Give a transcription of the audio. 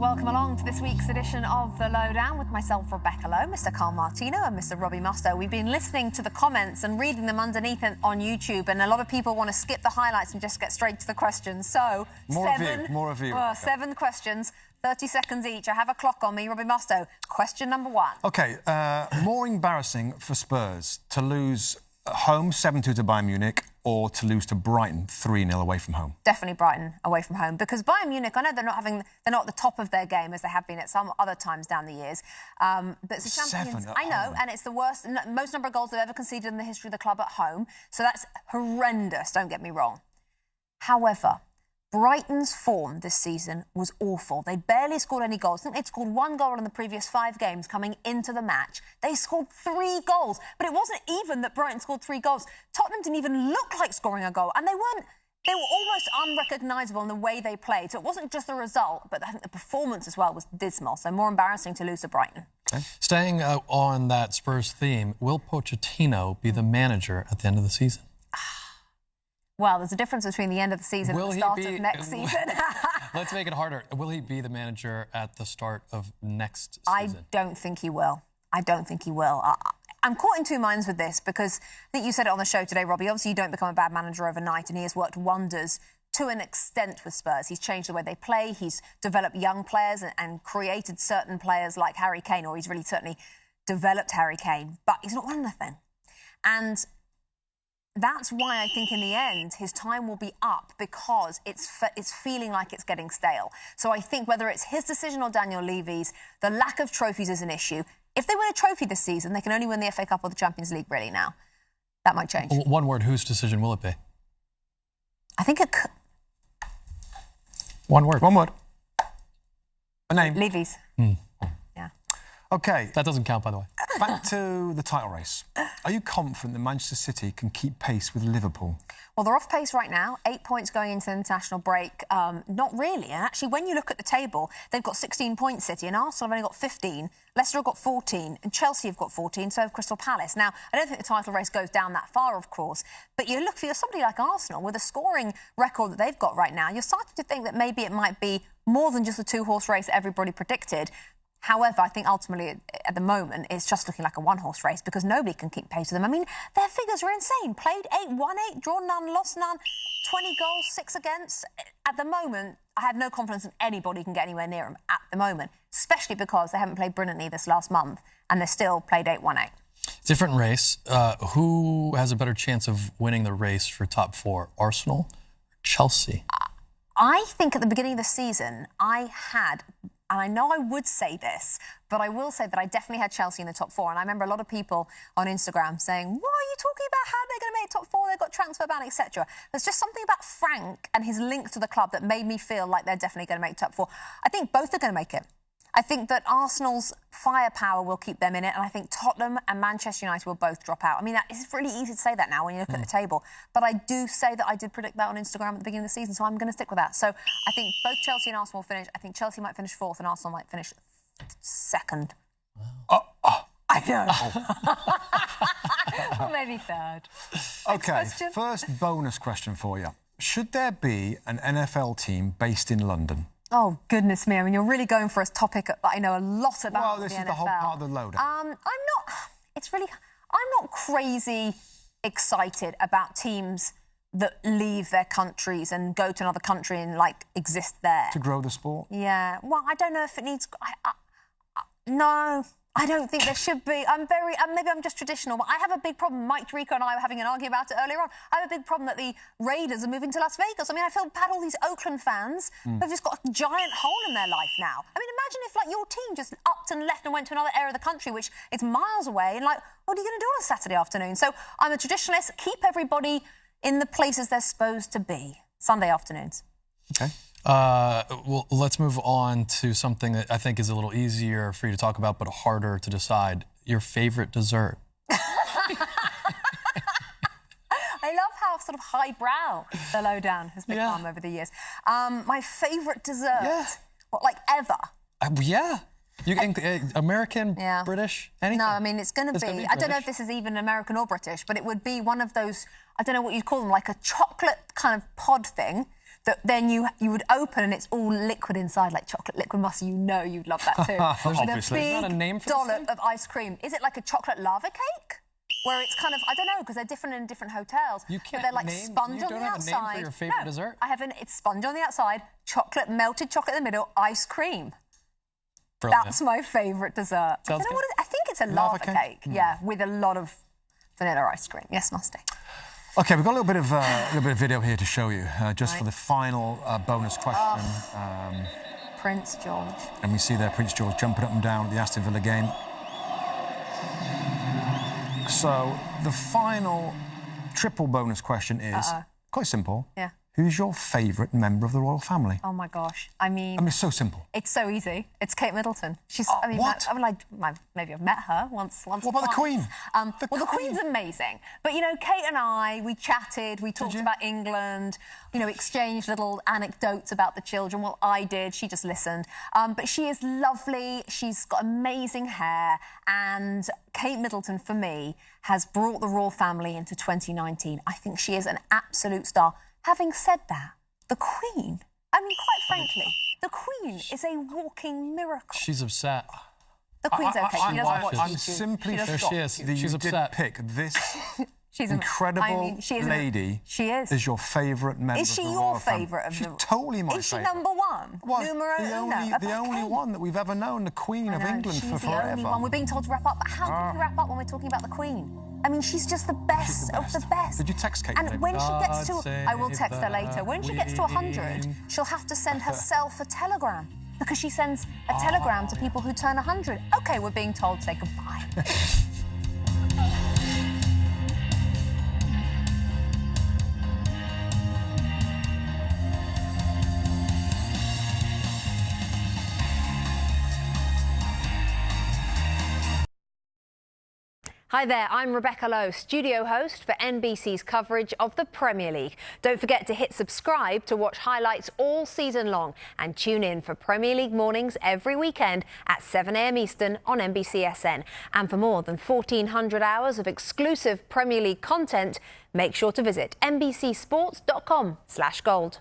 Welcome along to this week's edition of the Lowe Down with myself, Rebecca Lowe, Mr. Carl Martino and Mr. Robbie Mustoe. We've been listening to the comments and reading them underneath it on YouTube, and a lot of people want to skip the highlights and just get straight to the questions. So, more of you. 7 questions, 30 seconds each. I have a clock on me. Robbie Mustoe, question number 1. OK, more embarrassing for Spurs to lose at home 7-2 to Bayern Munich or to lose to Brighton 3-0 away from home? Definitely Brighton away from home, because Bayern Munich, I know they're not at the top of their game as they have been at some other times down the years. But it's the Champions. I know, and it's the worst, most number of goals they've ever conceded in the history of the club at home. So that's horrendous, don't get me wrong. However, Brighton's form this season was awful. They barely scored any goals. I think they'd scored 1 goal in the previous 5 games coming into the match. They scored 3 goals. But it wasn't even that Brighton scored 3 goals. Tottenham didn't even look like scoring a goal. And they were almost unrecognisable in the way they played. So it wasn't just the result, but I think the performance as well was dismal. So more embarrassing to lose to Brighton. Okay. Staying on that Spurs theme, will Pochettino be the manager at the end of the season? Well, there's a difference between the end of the season and the start of next season. Let's make it harder. Will he be the manager at the start of next season? I don't think he will. I'm caught in 2 minds with this, because I think you said it on the show today, Robbie. Obviously, you don't become a bad manager overnight, and he has worked wonders to an extent with Spurs. He's changed the way they play. He's developed young players and created certain players like Harry Kane, or he's really certainly developed Harry Kane. But he's not won anything. And that's why I think in the end his time will be up, because it's feeling like it's getting stale. So I think whether it's his decision or Daniel Levy's, the lack of trophies is an issue. If they win a trophy this season, they can only win the FA Cup or the Champions League really now. That might change. One word, whose decision will it be? I think it could. One word. A name. Levy's. Yeah. OK. That doesn't count, by the way. Back to the title race. Are you confident that Manchester City can keep pace with Liverpool? Well, they're off pace right now. 8 points going into the international break. Not really. And actually, when you look at the table, they've got 16 points, City, and Arsenal have only got 15. Leicester have got 14, and Chelsea have got 14, so have Crystal Palace. Now, I don't think the title race goes down that far, of course, but you look for somebody like Arsenal, with a scoring record that they've got right now, you're starting to think that maybe it might be more than just a 2-horse race that everybody predicted. However, I think ultimately, at the moment, it's just looking like a 1-horse race, because nobody can keep pace with them. I mean, their figures are insane. Played 8, won 8, drawn none, lost none, 20 goals, 6 against. At the moment, I have no confidence that anybody can get anywhere near them at the moment, especially because they haven't played brilliantly this last month, and they're still played 8, won 8. Different race. Who has a better chance of winning the race for top 4? Arsenal or Chelsea? I think at the beginning of the season, I had... And I know I would say this, but I will say that I definitely had Chelsea in the top 4. And I remember a lot of people on Instagram saying, "What are you talking about? How are they going to make top 4? They've got transfer ban, etc." There's just something about Frank and his link to the club that made me feel like they're definitely going to make top 4. I think both are going to make it. I think that Arsenal's firepower will keep them in it, and I think Tottenham and Manchester United will both drop out. I mean, it's really easy to say that now when you look at the table, but I do say that I did predict that on Instagram at the beginning of the season, so I'm going to stick with that. So I think both Chelsea and Arsenal will finish. I think Chelsea might finish 4th and Arsenal might finish 2nd. I know. Or maybe 3rd. OK, first bonus question for you. Should there be an NFL team based in London? Oh, goodness me. I mean, you're really going for a topic that I know a lot about. Well, this is the whole part of the Lowe Down. I'm not crazy excited about teams that leave their countries and go to another country and, like, exist there. To grow the sport? Yeah. Well, I don't know if it needs... No, I don't think there should be. Maybe I'm just traditional, but I have a big problem. Mike Tirico and I were having an argument about it earlier on. I have a big problem that the Raiders are moving to Las Vegas. I mean, I feel bad all these Oakland fans who've just got a giant hole in their life now. I mean, imagine if, like, your team just upped and left and went to another area of the country, which is miles away, and, like, what are you going to do on a Saturday afternoon? So I'm a traditionalist. Keep everybody in the places they're supposed to be. Sunday afternoons. OK. Well, let's move on to something that I think is a little easier for you to talk about, but harder to decide. Your favorite dessert. I love how sort of highbrow the Lowe Down has become over the years. My favourite dessert? Yeah. What, like ever? Yeah. You think American, British, anything? No, I mean, it's going to be... I don't know if this is even American or British, but it would be one of those, I don't know what you'd call them, like a chocolate kind of pod thing that then you would open and it's all liquid inside, like chocolate liquid mustard. You know you'd love that too. Obviously. And a There's not a name big for this dollop thing? of ice cream. Is it like a chocolate lava cake? Where it's kind of, I don't know, because they're different in different hotels. You can't but they're like name, sponge you on don't the have outside. a name for your favorite dessert? I have it's sponge on the outside, melted chocolate in the middle, ice cream. Brilliant. That's my favourite dessert. I don't know what I think it's a lava cake. Yeah, with a lot of vanilla ice cream. Yes, Musty. OK, we've got a little bit of video here to show you, just for the final bonus question. Prince George. And we see there Prince George jumping up and down at the Aston Villa game. So the final triple bonus question is quite simple. Yeah. Who's your favourite member of the royal family? Oh my gosh. I mean, it's so simple. it's so easy. It's Kate Middleton. She's. what? Maybe I've met her once. What about the Queen? The Queen's amazing. But you know, Kate and I, we chatted. We talked about England. You know, exchanged little anecdotes about the children. Well, I did. She just listened. But she is lovely. She's got amazing hair. And Kate Middleton, for me, has brought the royal family into 2019. I think she is an absolute star. Having said that, the Queen, I mean, quite frankly, the Queen is a walking miracle. She's upset. The Queen's okay. She doesn't watch I'm YouTube. simply She doesn't shocked She is. that She's you did upset. pick this She's incredible she is lady she is. as your favourite member Is she of the your royal family. favourite of She's the... totally my Is she favourite. number one? Well, Numero uno. the only one that we've ever known, the Queen of England She's for the forever. only one. We're being told to wrap up, but how can we wrap up when we're talking about the Queen? I mean, she's just the best, of the best. Did you text Kate? And when she gets God to... I will save text her the later. When she gets to 100, Queen. she'll have to send herself a telegram because she sends a telegram to people who turn 100. OK, we're being told to say goodbye. Hi there, I'm Rebecca Lowe, studio host for NBC's coverage of the Premier League. Don't forget to hit subscribe to watch highlights all season long and tune in for Premier League mornings every weekend at 7 a.m. Eastern on NBCSN. And for more than 1,400 hours of exclusive Premier League content, make sure to visit NBCsports.com/gold.